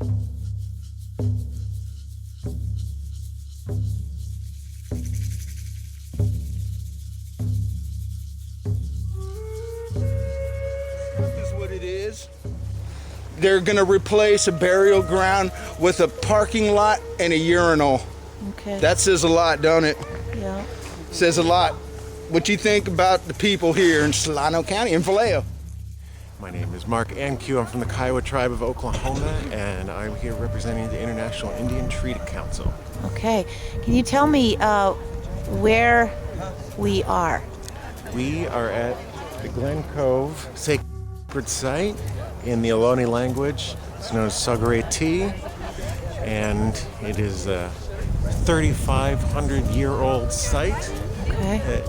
Is what it is. They're going to replace a burial ground with a parking lot and a urinal. Okay. That says a lot, don't it? Yeah. Says a lot. What do you think about the people here in Solano County, in Vallejo? My name is Mark Anque. I'm from the Kiowa tribe of Oklahoma, and I'm here representing the International Indian Treaty Council. Okay. Can you tell me where we are? We are at the Glen Cove sacred site in the Ohlone language. It's known as Sogorea Tea, and it is a 3,500-year-old site. Okay. That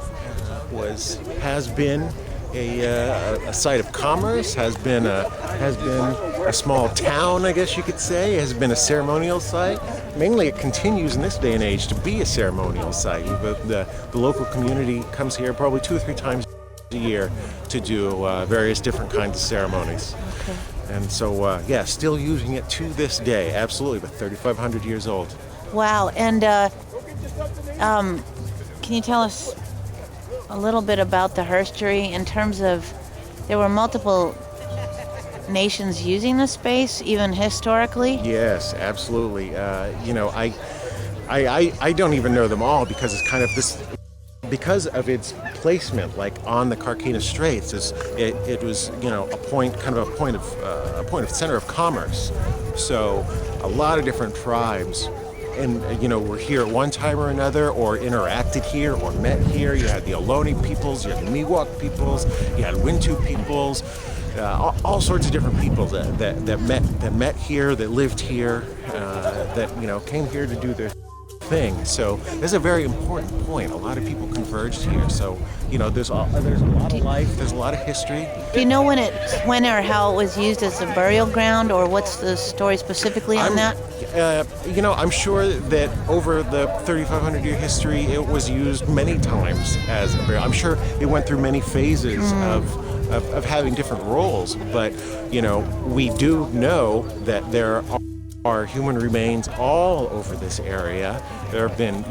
has been a site of commerce, has been a small town, I guess you could say, has been a ceremonial site. Mainly it continues in this day and age to be a ceremonial site. The local community comes here probably 2 or 3 times a year to do various different kinds of ceremonies. Okay. And so, yeah, still using it to this day, absolutely, but 3,500 years old. Wow. And can you tell us a little bit about the herstory in terms of there were multiple nations using the space, even historically? Yes, absolutely. I don't even know them all because it's kind of this, because of its placement, like on the Carquinez Straits, it was a point of center of commerce. So a lot of different tribes. And, were here at one time or another, or interacted here, or met here. You had the Ohlone peoples, you had the Miwok peoples, you had Wintu peoples, all sorts of different peoples that met here, that lived here, that came here to do their thing. So this is a very important point. A lot of people converged here. So there's a lot of life, there's a lot of history. Do you know when or how it was used as a burial ground, or what's the story specifically on that? I'm sure that over the 3,500 year history, it was used many times as a burial. I'm sure it went through many phases of having different roles, but we do know that there are human remains all over this area. There have been,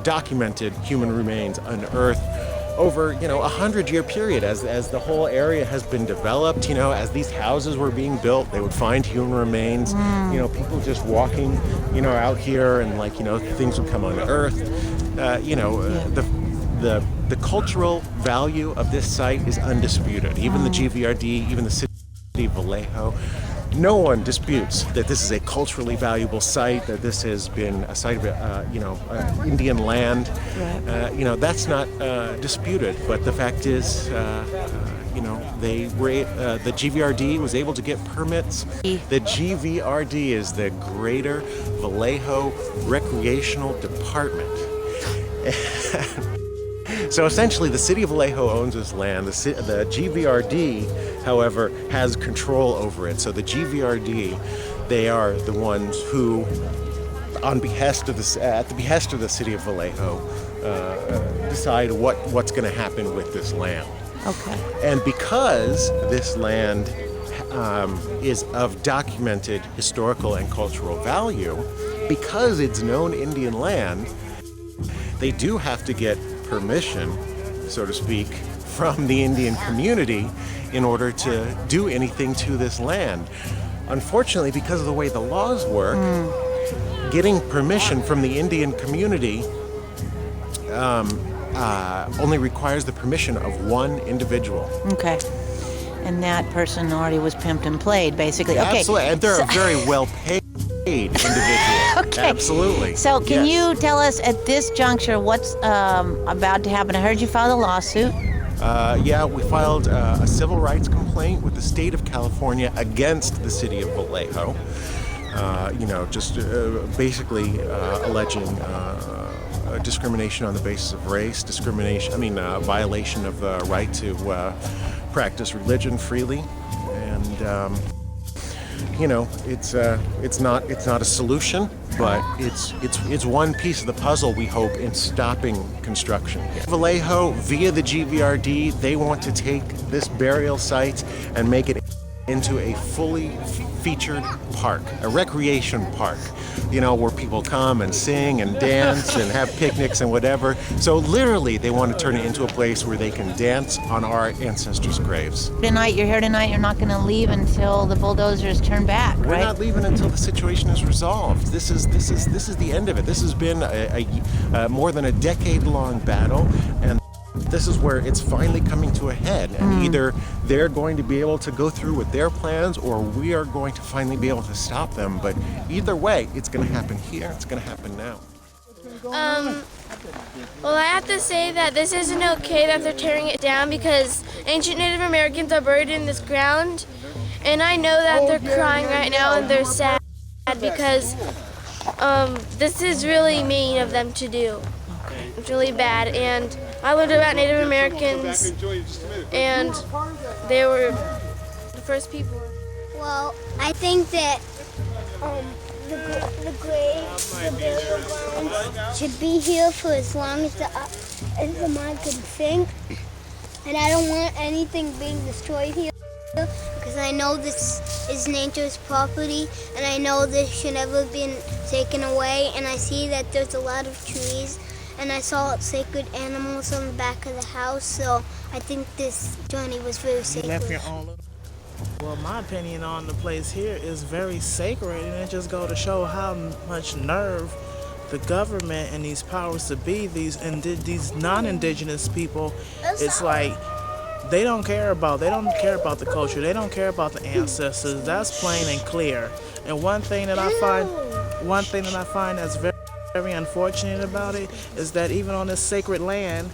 documented human remains unearthed over, 100-year period as the whole area has been developed. As these houses were being built, they would find human remains. People just walking, out here, and things would come unearthed. The cultural value of this site is undisputed. Even the GVRD, even the city of Vallejo, no one disputes that this is a culturally valuable site, that this has been a site of, Indian land. Right. That's not disputed. But the fact is, they were the GVRD was able to get permits. The GVRD is the Greater Vallejo Recreational Department. So essentially, the city of Vallejo owns this land. The GVRD, however, has control over it. So the GVRD, they are the ones who, at the behest of the city of Vallejo, decide what's going to happen with this land. Okay. And because this land is of documented historical and cultural value, because it's known Indian land, they do have to get permission, so to speak, from the Indian community in order to do anything to this land. Unfortunately, because of the way the laws work, getting permission from the Indian community only requires the permission of one individual. Okay. And that person already was pimped and played, basically. Okay. Absolutely, and they're a very well-paid individual. Okay. Absolutely. So can you tell us at this juncture what's about to happen? I heard you filed a lawsuit. Yeah, we filed a civil rights complaint with the state of California against the city of Vallejo. Basically alleging discrimination on the basis of race, violation of the right to practice religion freely, and it's not a solution, but it's one piece of the puzzle, we hope, in stopping construction. Vallejo, via the GVRD, they want to take this burial site and make it into a fully featured park, a recreation park, you know, where people come and sing and dance and have picnics and whatever. So literally they want to turn it into a place where they can dance on our ancestors' graves. Tonight, you're here tonight, you're not going to leave until the bulldozers turn back, We're right? not leaving until the situation is resolved. This is the end of it. This has been a more than a decade-long battle, and this is where it's finally coming to a head. And either they're going to be able to go through with their plans, or we are going to finally be able to stop them. But either way, it's going to happen here. It's going to happen now. Well, I have to say that this isn't okay that they're tearing it down, because ancient Native Americans are buried in this ground, and I know that they're crying right now and they're sad because this is really mean of them to do. It's really bad, and I learned about Native Americans, and they were the first people. Well, I think that the graves, the burial grounds should be here for as long as the mind can think. And I don't want anything being destroyed here, because I know this is nature's property, and I know this should never been taken away. And I see that there's a lot of trees, and I saw sacred animals on the back of the house, so I think this journey was very sacred. Well, my opinion on the place here is very sacred, and it just goes to show how much nerve the government and these powers to be, these non-indigenous people, it's like they don't care about the culture, they don't care about the ancestors. That's plain and clear. And one thing that I find that's very, very unfortunate about it is that even on this sacred land,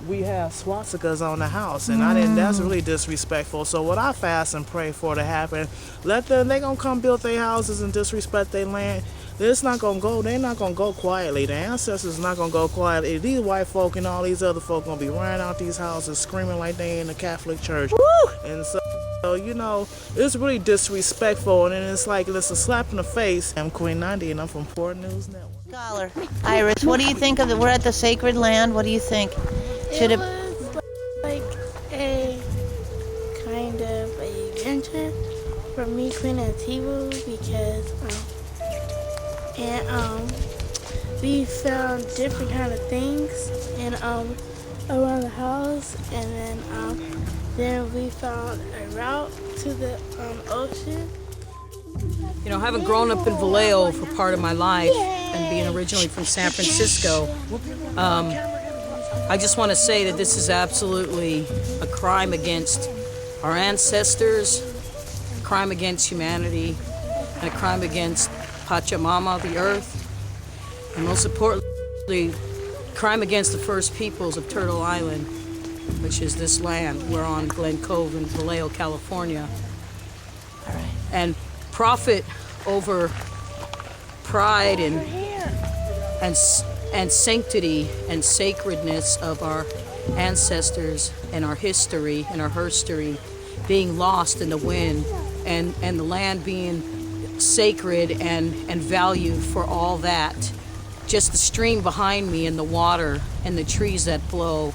we have swastikas on the house, and that's really disrespectful. So what I fast and pray for to happen, they gonna come build their houses and disrespect their land. They're not gonna go quietly. The ancestors not gonna go quietly. These white folk and all these other folk gonna be running out these houses screaming like they in the Catholic Church. Woo! And so, you know, it's really disrespectful, and it's like it's a slap in the face. I'm Queen 90, and I'm from Port News Network. Scholar, Iris, what do you think of it? We're at the sacred land. What do you think? Should it was like a kind of a adventure for me, PNN-TV, because we found different kind of things and around the house, and then we found a route to the ocean. You know, having grown up in Vallejo for part of my life and being originally from San Francisco, I just want to say that this is absolutely a crime against our ancestors, a crime against humanity, and a crime against Pachamama, the earth, and most importantly, crime against the first peoples of Turtle Island, which is this land. We're on Glen Cove in Vallejo, California. All right. And profit over pride and sanctity and sacredness of our ancestors and our history and our herstory being lost in the wind, and the land being sacred and valued for all that. Just the stream behind me and the water and the trees that blow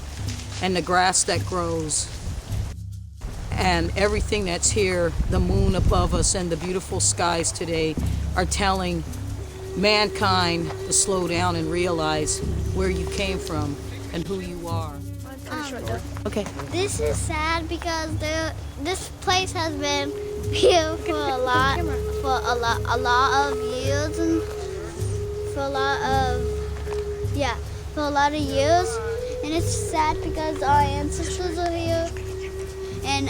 and the grass that grows and everything that's here, the moon above us and the beautiful skies today are telling mankind to slow down and realize where you came from and who you are. okay? This is sad because this place has been here for a lot of years, and for a lot of years, and it's sad because our ancestors are here, and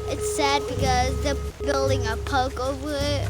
it's sad because they're building a park over it.